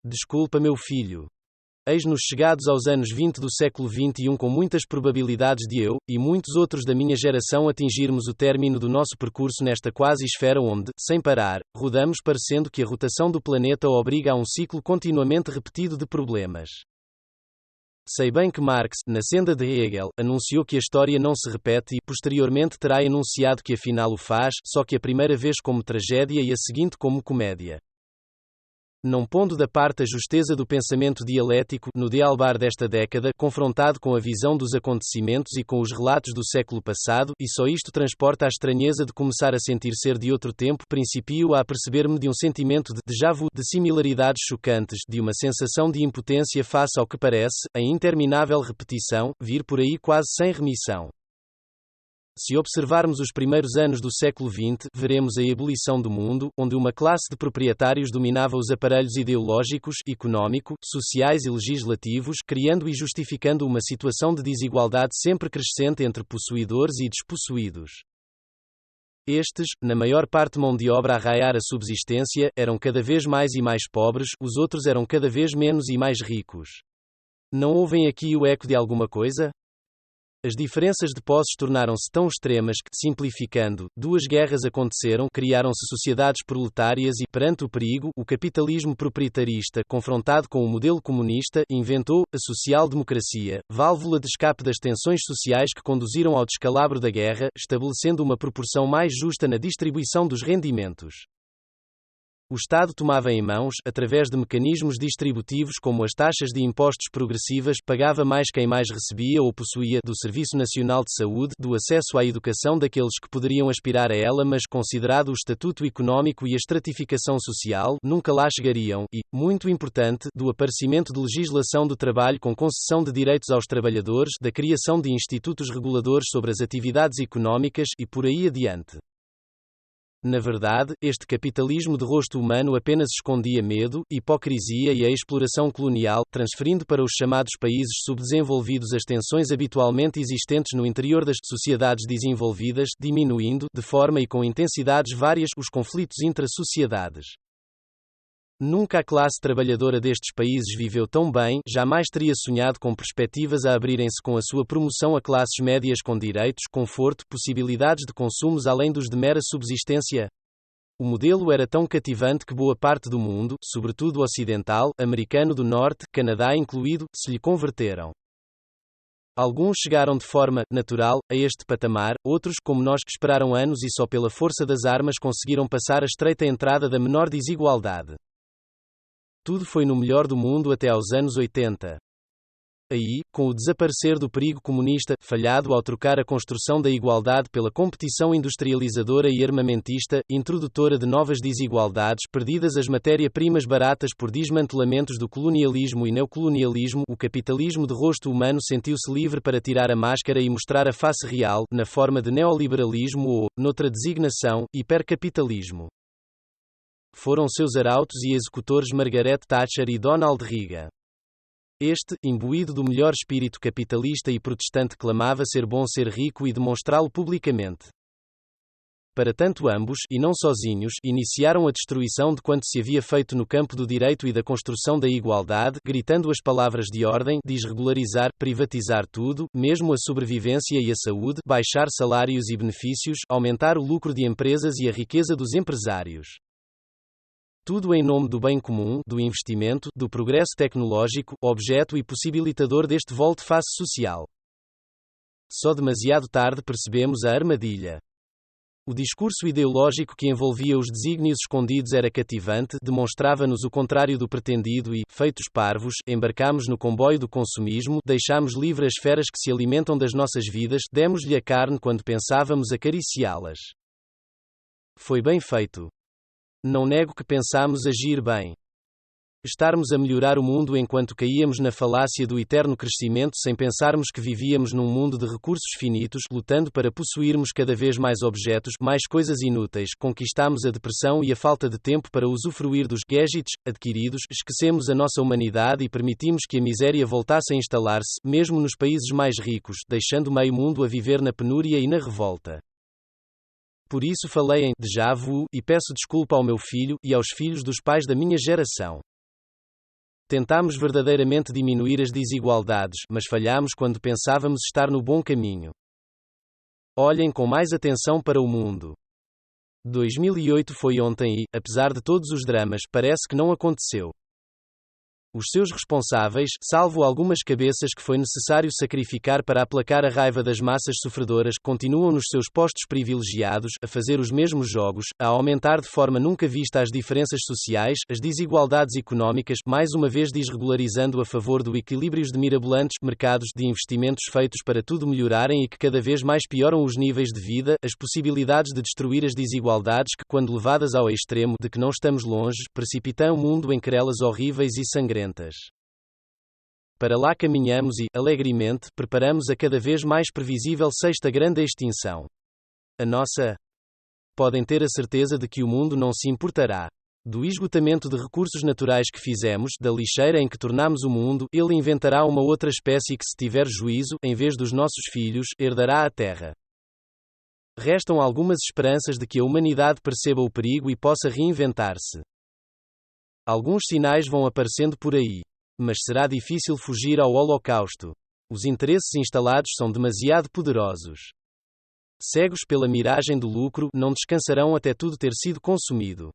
Desculpa, meu filho. Eis-nos chegados aos anos 20 do século XXI com muitas probabilidades de eu, e muitos outros da minha geração atingirmos o término do nosso percurso nesta quase esfera onde, sem parar, rodamos parecendo que a rotação do planeta obriga a um ciclo continuamente repetido de problemas. Sei bem que Marx, na senda de Hegel, anunciou que a história não se repete e, posteriormente terá enunciado que afinal o faz, só que a primeira vez como tragédia e a seguinte como comédia. Não pondo da parte a justeza do pensamento dialético, no dealbar desta década, confrontado com a visão dos acontecimentos e com os relatos do século passado, e só isto transporta a estranheza de começar a sentir ser de outro tempo, principio a perceber-me de um sentimento de déjà vu, de similaridades chocantes, de uma sensação de impotência face ao que parece, em interminável repetição, vir por aí quase sem remissão. Se observarmos os primeiros anos do século XX, veremos a ebulição do mundo, onde uma classe de proprietários dominava os aparelhos ideológicos, económico, sociais e legislativos, criando e justificando uma situação de desigualdade sempre crescente entre possuidores e despossuídos. Estes, na maior parte mão de obra a raiar a subsistência, eram cada vez mais e mais pobres, os outros eram cada vez menos e mais ricos. Não ouvem aqui o eco de alguma coisa? As diferenças de posses tornaram-se tão extremas que, simplificando, duas guerras aconteceram, criaram-se sociedades proletárias e, perante o perigo, o capitalismo proprietarista, confrontado com o modelo comunista, inventou a social-democracia, válvula de escape das tensões sociais que conduziram ao descalabro da guerra, estabelecendo uma proporção mais justa na distribuição dos rendimentos. O Estado tomava em mãos, através de mecanismos distributivos como as taxas de impostos progressivas, pagava mais quem mais recebia ou possuía, do Serviço Nacional de Saúde, do acesso à educação daqueles que poderiam aspirar a ela mas, considerado o estatuto económico e a estratificação social, nunca lá chegariam, e, muito importante, do aparecimento de legislação do trabalho com concessão de direitos aos trabalhadores, da criação de institutos reguladores sobre as atividades económicas, e por aí adiante. Na verdade, este capitalismo de rosto humano apenas escondia medo, hipocrisia e a exploração colonial, transferindo para os chamados países subdesenvolvidos as tensões habitualmente existentes no interior das sociedades desenvolvidas, diminuindo, de forma e com intensidades várias, os conflitos intra-sociedades. Nunca a classe trabalhadora destes países viveu tão bem, jamais teria sonhado com perspectivas a abrirem-se com a sua promoção a classes médias com direitos, conforto, possibilidades de consumos além dos de mera subsistência. O modelo era tão cativante que boa parte do mundo, sobretudo ocidental, americano do norte, Canadá incluído, se lhe converteram. Alguns chegaram de forma natural a este patamar, outros, como nós, que esperaram anos e só pela força das armas conseguiram passar a estreita entrada da menor desigualdade. Tudo foi no melhor do mundo até aos anos 80. Aí, com o desaparecer do perigo comunista, falhado ao trocar a construção da igualdade pela competição industrializadora e armamentista, introdutora de novas desigualdades, perdidas as matéria-primas baratas por desmantelamentos do colonialismo e neocolonialismo, o capitalismo de rosto humano sentiu-se livre para tirar a máscara e mostrar a face real, na forma de neoliberalismo ou, noutra designação, hipercapitalismo. Foram seus arautos e executores Margaret Thatcher e Donald Reagan. Este, imbuído do melhor espírito capitalista e protestante, clamava ser bom ser rico e demonstrá-lo publicamente. Para tanto ambos, e não sozinhos, iniciaram a destruição de quanto se havia feito no campo do direito e da construção da igualdade, gritando as palavras de ordem, desregularizar, privatizar tudo, mesmo a sobrevivência e a saúde, baixar salários e benefícios, aumentar o lucro de empresas e a riqueza dos empresários. Tudo em nome do bem comum, do investimento, do progresso tecnológico, objeto e possibilitador deste volte-face social. Só demasiado tarde percebemos a armadilha. O discurso ideológico que envolvia os desígnios escondidos era cativante, demonstrava-nos o contrário do pretendido e, feitos parvos, embarcámos no comboio do consumismo, deixámos livre as feras que se alimentam das nossas vidas, demos-lhe a carne quando pensávamos acariciá-las. Foi bem feito. Não nego que pensámos agir bem. Estarmos a melhorar o mundo enquanto caíamos na falácia do eterno crescimento sem pensarmos que vivíamos num mundo de recursos finitos, lutando para possuirmos cada vez mais objetos, mais coisas inúteis, conquistámos a depressão e a falta de tempo para usufruir dos gadgets adquiridos, esquecemos a nossa humanidade e permitimos que a miséria voltasse a instalar-se, mesmo nos países mais ricos, deixando meio mundo a viver na penúria e na revolta. Por isso falei em déjà vu, e peço desculpa ao meu filho, e aos filhos dos pais da minha geração. Tentámos verdadeiramente diminuir as desigualdades, mas falhamos quando pensávamos estar no bom caminho. Olhem com mais atenção para o mundo. 2008 foi ontem e, apesar de todos os dramas, parece que não aconteceu. Os seus responsáveis, salvo algumas cabeças que foi necessário sacrificar para aplacar a raiva das massas sofredoras, continuam nos seus postos privilegiados, a fazer os mesmos jogos, a aumentar de forma nunca vista as diferenças sociais, as desigualdades económicas, mais uma vez desregularizando a favor do equilíbrios de mirabolantes mercados de investimentos feitos para tudo melhorarem e que cada vez mais pioram os níveis de vida, as possibilidades de destruir as desigualdades que, quando levadas ao extremo, de que não estamos longe, precipitam o mundo em querelas horríveis e sangrentas. Para lá caminhamos e, alegremente, preparamos a cada vez mais previsível sexta grande extinção. A nossa. Podem ter a certeza de que o mundo não se importará. Do esgotamento de recursos naturais que fizemos, da lixeira em que tornamos o mundo, ele inventará uma outra espécie que, se tiver juízo, em vez dos nossos filhos, herdará a terra. Restam algumas esperanças de que a humanidade perceba o perigo e possa reinventar-se. Alguns sinais vão aparecendo por aí. Mas será difícil fugir ao holocausto. Os interesses instalados são demasiado poderosos. Cegos pela miragem do lucro, não descansarão até tudo ter sido consumido.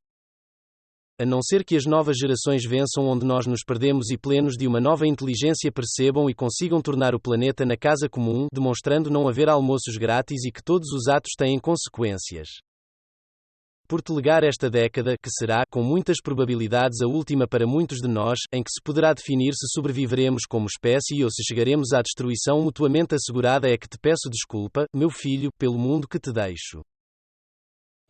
A não ser que as novas gerações vençam onde nós nos perdemos e plenos de uma nova inteligência percebam e consigam tornar o planeta na casa comum, demonstrando não haver almoços grátis e que todos os atos têm consequências. Por telegar esta década, que será, com muitas probabilidades a última para muitos de nós, em que se poderá definir se sobreviveremos como espécie ou se chegaremos à destruição mutuamente assegurada, é que te peço desculpa, meu filho, pelo mundo que te deixo.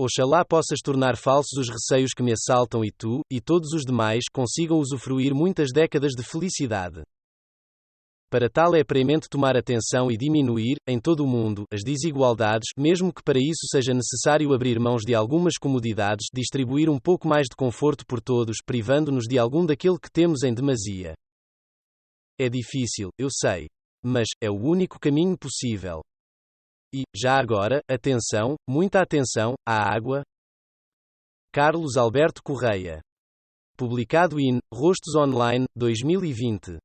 Oxalá possas tornar falsos os receios que me assaltam e tu, e todos os demais, consigam usufruir muitas décadas de felicidade. Para tal é premente tomar atenção e diminuir, em todo o mundo, as desigualdades, mesmo que para isso seja necessário abrir mãos de algumas comodidades, distribuir um pouco mais de conforto por todos, privando-nos de algum daquele que temos em demasia. É difícil, eu sei. Mas, é o único caminho possível. E, já agora, atenção, muita atenção, à água. Carlos Alberto Correia. Publicado in Rostos Online, 2020.